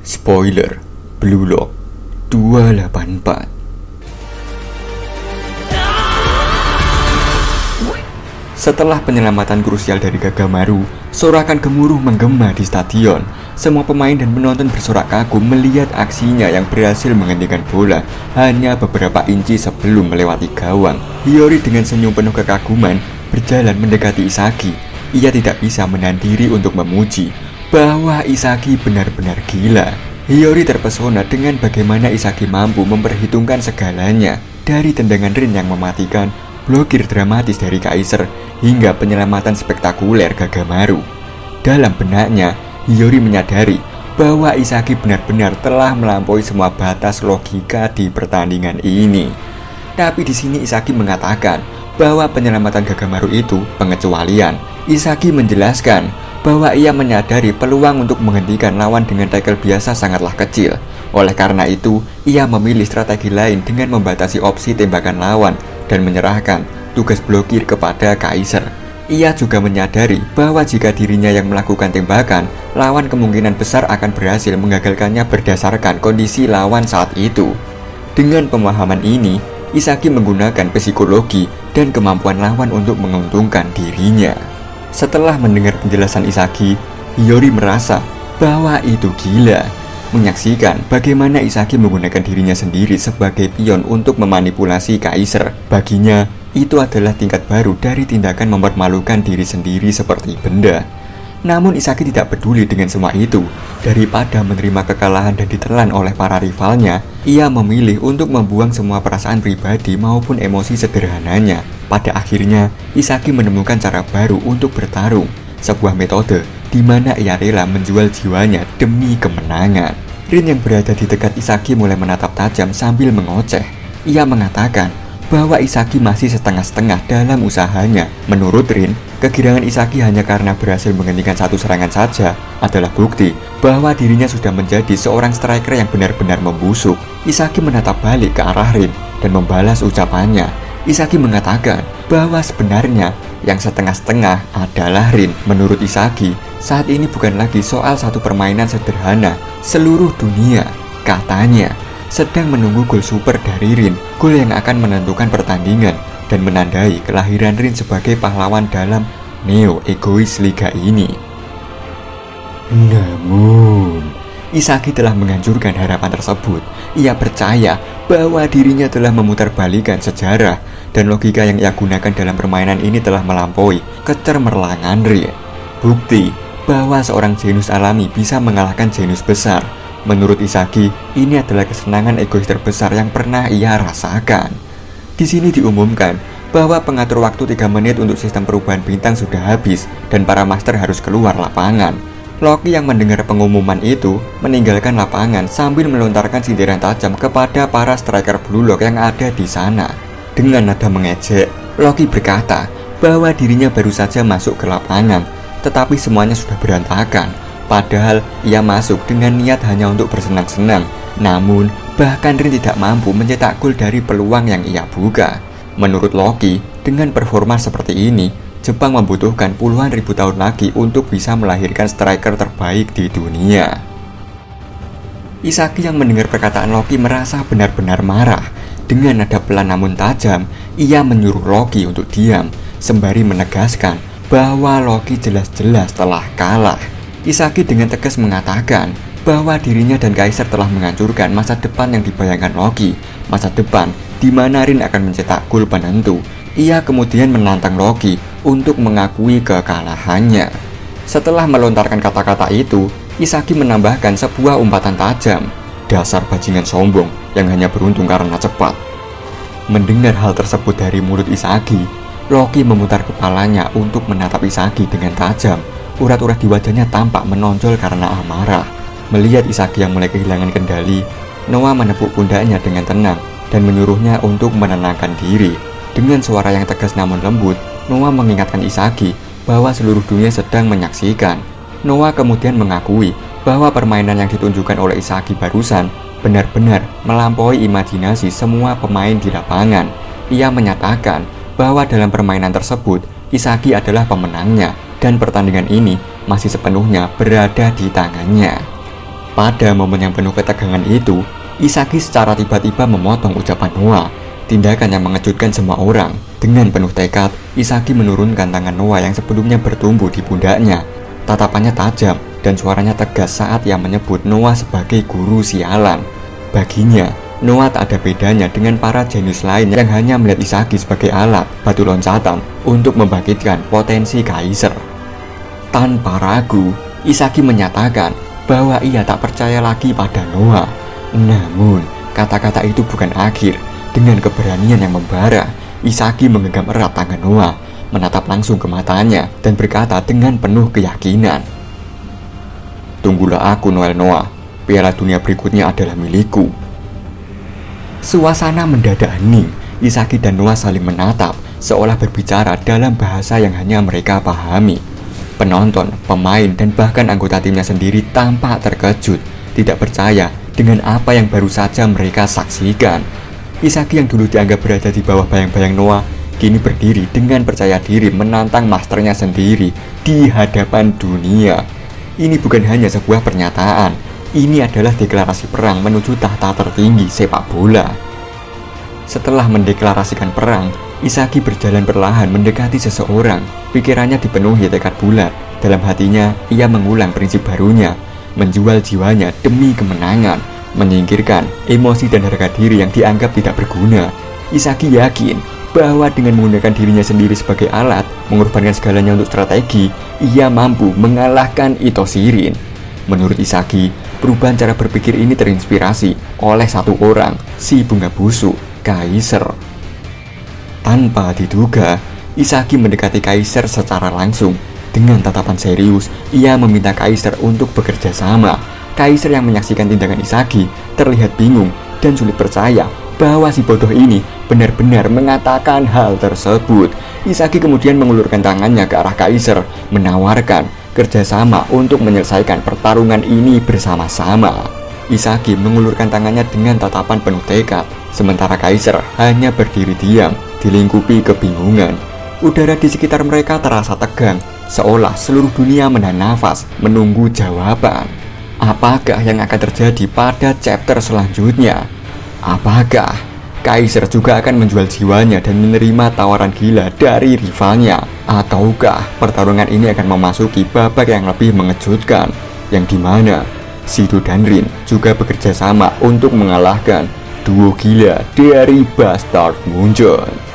Spoiler, Blue Lock 284. Setelah penyelamatan krusial dari Kagamaru, sorakan gemuruh menggema di stadion. Semua pemain dan penonton bersorak kagum melihat aksinya yang berhasil menghentikan bola hanya beberapa inci sebelum melewati gawang. Hiyori dengan senyum penuh kekaguman berjalan mendekati Isagi. Ia tidak bisa menahan diri untuk memuji bahwa Isagi benar-benar gila. Hiyori terpesona dengan bagaimana Isagi mampu memperhitungkan segalanya, dari tendangan Rin yang mematikan, blokir dramatis dari Kaiser, hingga penyelamatan spektakuler Kagamaru. Dalam benaknya, Hiyori menyadari bahwa Isagi benar-benar telah melampaui semua batas logika di pertandingan ini. Tapi di sini Isagi mengatakan bahwa penyelamatan Kagamaru itu pengecualian. Isagi menjelaskan bahwa ia menyadari peluang untuk menghentikan lawan dengan tackle biasa sangatlah kecil. Oleh karena itu, ia memilih strategi lain dengan membatasi opsi tembakan lawan dan menyerahkan tugas blokir kepada Kaiser. Ia juga menyadari bahwa jika dirinya yang melakukan tembakan, lawan kemungkinan besar akan berhasil menggagalkannya berdasarkan kondisi lawan saat itu. Dengan pemahaman ini, Isagi menggunakan psikologi dan kemampuan lawan untuk menguntungkan dirinya. Setelah mendengar penjelasan Isagi, Hiyori merasa bahwa itu gila. Menyaksikan bagaimana Isagi menggunakan dirinya sendiri sebagai pion untuk memanipulasi Kaiser. Baginya, itu adalah tingkat baru dari tindakan mempermalukan diri sendiri seperti benda. Namun Isagi tidak peduli dengan semua itu. Daripada menerima kekalahan dan ditelan oleh para rivalnya, ia memilih untuk membuang semua perasaan pribadi maupun emosi sederhananya. Pada akhirnya, Isagi menemukan cara baru untuk bertarung, sebuah metode di mana ia rela menjual jiwanya demi kemenangan. Rin yang berada di dekat Isagi mulai menatap tajam sambil mengoceh. Ia mengatakan bahwa Isagi masih setengah-setengah dalam usahanya. Menurut Rin, kegirangan Isagi hanya karena berhasil menghentikan satu serangan saja adalah bukti bahwa dirinya sudah menjadi seorang striker yang benar-benar membusuk. Isagi menatap balik ke arah Rin dan membalas ucapannya. Isagi mengatakan bahwa sebenarnya yang setengah-setengah adalah Rin. Menurut Isagi, saat ini bukan lagi soal satu permainan sederhana. Seluruh dunia, katanya, sedang menunggu gol super dari Rin, gol yang akan menentukan pertandingan dan menandai kelahiran Rin sebagai pahlawan dalam Neo Egois Liga ini. Namun, Isagi telah menghancurkan harapan tersebut. Ia percaya bahwa dirinya telah memutarbalikkan sejarah dan logika yang ia gunakan dalam permainan ini telah melampaui kecermerlangan Rin. Bukti bahwa seorang jenius alami bisa mengalahkan jenius besar. Menurut Isagi, ini adalah kesenangan egois terbesar yang pernah ia rasakan. Di sini diumumkan bahwa pengatur waktu 3 menit untuk sistem perubahan bintang sudah habis dan para master harus keluar lapangan. Loki yang mendengar pengumuman itu meninggalkan lapangan sambil melontarkan sindiran tajam kepada para striker Blue Lock yang ada di sana. Dengan nada mengejek, Loki berkata bahwa dirinya baru saja masuk ke lapangan, tetapi semuanya sudah berantakan. Padahal ia masuk dengan niat hanya untuk bersenang-senang. Namun, bahkan Rin tidak mampu mencetak gol dari peluang yang ia buka. Menurut Loki, dengan performa seperti ini, Jepang membutuhkan puluhan ribu tahun lagi untuk bisa melahirkan striker terbaik di dunia. Isagi yang mendengar perkataan Loki merasa benar-benar marah. Dengan nada pelan namun tajam, ia menyuruh Loki untuk diam, sembari menegaskan bahwa Loki jelas-jelas telah kalah. Isagi dengan tegas mengatakan bahwa dirinya dan Kaiser telah menghancurkan masa depan yang dibayangkan Loki, masa depan di mana Rin akan mencetak gol penentu. Ia kemudian menantang Loki untuk mengakui kekalahannya. Setelah melontarkan kata-kata itu, Isagi menambahkan sebuah umpatan tajam. Dasar bajingan sombong yang hanya beruntung karena cepat. Mendengar hal tersebut dari mulut Isagi, Loki memutar kepalanya untuk menatap Isagi dengan tajam. Urat-urat di wajahnya tampak menonjol karena amarah. Melihat Isagi yang mulai kehilangan kendali, Noah menepuk pundaknya dengan tenang dan menyuruhnya untuk menenangkan diri. Dengan suara yang tegas namun lembut, Noah mengingatkan Isagi bahwa seluruh dunia sedang menyaksikan. Noah kemudian mengakui bahwa permainan yang ditunjukkan oleh Isagi barusan benar-benar melampaui imajinasi semua pemain di lapangan. Ia menyatakan bahwa dalam permainan tersebut, Isagi adalah pemenangnya dan pertandingan ini masih sepenuhnya berada di tangannya. Pada momen yang penuh ketegangan itu, Isagi secara tiba-tiba memotong ucapan Noah, tindakan yang mengejutkan semua orang. Dengan penuh tekad, Isagi menurunkan tangan Noah yang sebelumnya bertumbuh di pundaknya. Tatapannya tajam dan suaranya tegas saat ia menyebut Noah sebagai guru sialan. Baginya, Noah tak ada bedanya dengan para jenius lain yang hanya melihat Isagi sebagai alat batu loncatan untuk membangkitkan potensi kaisar. Tanpa ragu, Isagi menyatakan bahwa ia tak percaya lagi pada Noah. Namun, kata-kata itu bukan akhir. Dengan keberanian yang membara, Isagi menggenggam erat tangan Noah, menatap langsung ke matanya, dan berkata dengan penuh keyakinan, "Tunggulah aku, Noel Noah. Piala dunia berikutnya adalah milikku." Suasana mendadak hening. Isagi dan Noah saling menatap, seolah berbicara dalam bahasa yang hanya mereka pahami. Penonton, pemain, dan bahkan anggota timnya sendiri tampak terkejut, tidak percaya dengan apa yang baru saja mereka saksikan. Isagi yang dulu dianggap berada di bawah bayang-bayang Noah, kini berdiri dengan percaya diri menantang masternya sendiri di hadapan dunia. Ini bukan hanya sebuah pernyataan, ini adalah deklarasi perang menuju tahta tertinggi sepak bola. Setelah mendeklarasikan perang, Isagi berjalan perlahan mendekati seseorang. Pikirannya dipenuhi tekad bulat. Dalam hatinya, ia mengulang prinsip barunya, menjual jiwanya demi kemenangan, menyingkirkan emosi dan harga diri yang dianggap tidak berguna. Isagi yakin bahwa dengan menggunakan dirinya sendiri sebagai alat, mengorbankan segalanya untuk strategi, ia mampu mengalahkan Ito Shirin. Menurut Isagi, perubahan cara berpikir ini terinspirasi oleh satu orang, si bunga busuk, Kaisar. Tanpa diduga, Isagi mendekati Kaisar secara langsung. Dengan tatapan serius, ia meminta Kaisar untuk bekerja sama. Kaisar yang menyaksikan tindakan Isagi terlihat bingung dan sulit percaya bahwa si bodoh ini benar-benar mengatakan hal tersebut. Isagi kemudian mengulurkan tangannya ke arah Kaisar, menawarkan kerjasama untuk menyelesaikan pertarungan ini bersama-sama. Isagi mengulurkan tangannya dengan tatapan penuh tekad, sementara Kaisar hanya berdiri diam, dilingkupi kebingungan. Udara di sekitar mereka terasa tegang, seolah seluruh dunia menahan nafas menunggu jawaban. Apakah yang akan terjadi pada chapter selanjutnya? Apakah Kaisar juga akan menjual jiwanya dan menerima tawaran gila dari rivalnya? Ataukah pertarungan ini akan memasuki babak yang lebih mengejutkan, yang dimana Shido dan Rin juga bekerja sama untuk mengalahkan duo gila dari Bastard Moonjon?